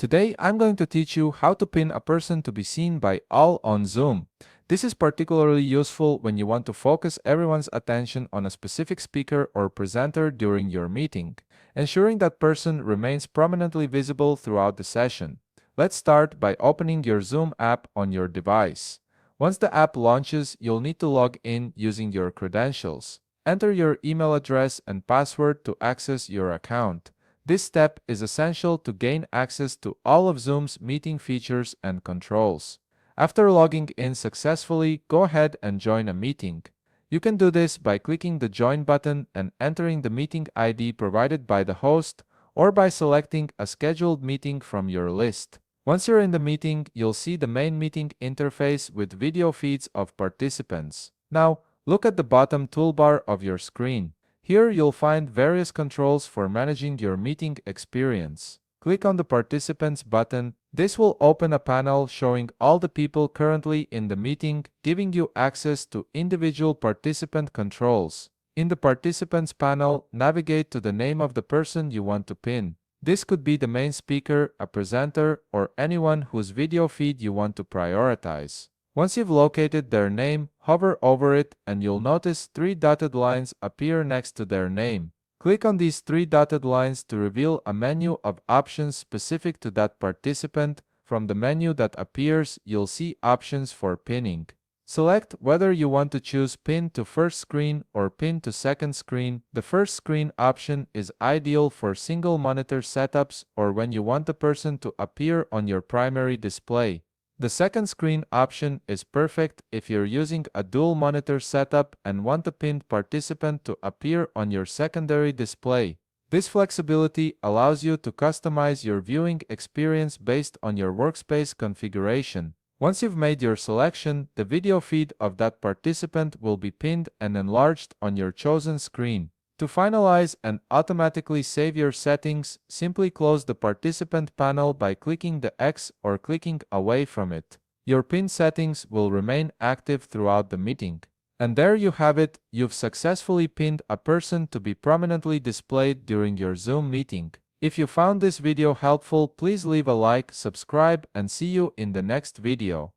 Today, I'm going to teach you how to pin a person to be seen by all on Zoom. This is particularly useful when you want to focus everyone's attention on a specific speaker or presenter during your meeting, ensuring that person remains prominently visible throughout the session. Let's start by opening your Zoom app on your device. Once the app launches, you'll need to log in using your credentials. Enter your email address and password to access your account. This step is essential to gain access to all of Zoom's meeting features and controls. After logging in successfully, go ahead and join a meeting. You can do this by clicking the Join button and entering the meeting ID provided by the host, or by selecting a scheduled meeting from your list. Once you're in the meeting, you'll see the main meeting interface with video feeds of participants. Now, look at the bottom toolbar of your screen. Here you'll find various controls for managing your meeting experience. Click on the Participants button. This will open a panel showing all the people currently in the meeting, giving you access to individual participant controls. In the Participants panel, navigate to the name of the person you want to pin. This could be the main speaker, a presenter, or anyone whose video feed you want to prioritize. Once you've located their name, hover over it and you'll notice three dotted lines appear next to their name. Click on these three dotted lines to reveal a menu of options specific to that participant. From the menu that appears, you'll see options for pinning. Select whether you want to choose pin to first screen or pin to second screen. The first screen option is ideal for single monitor setups or when you want the person to appear on your primary display. The second screen option is perfect if you're using a dual monitor setup and want the pinned participant to appear on your secondary display. This flexibility allows you to customize your viewing experience based on your workspace configuration. Once you've made your selection, the video feed of that participant will be pinned and enlarged on your chosen screen. To finalize and automatically save your settings, simply close the participant panel by clicking the X or clicking away from it. Your pin settings will remain active throughout the meeting. And there you have it, you've successfully pinned a person to be prominently displayed during your Zoom meeting. If you found this video helpful, please leave a like, subscribe, and see you in the next video.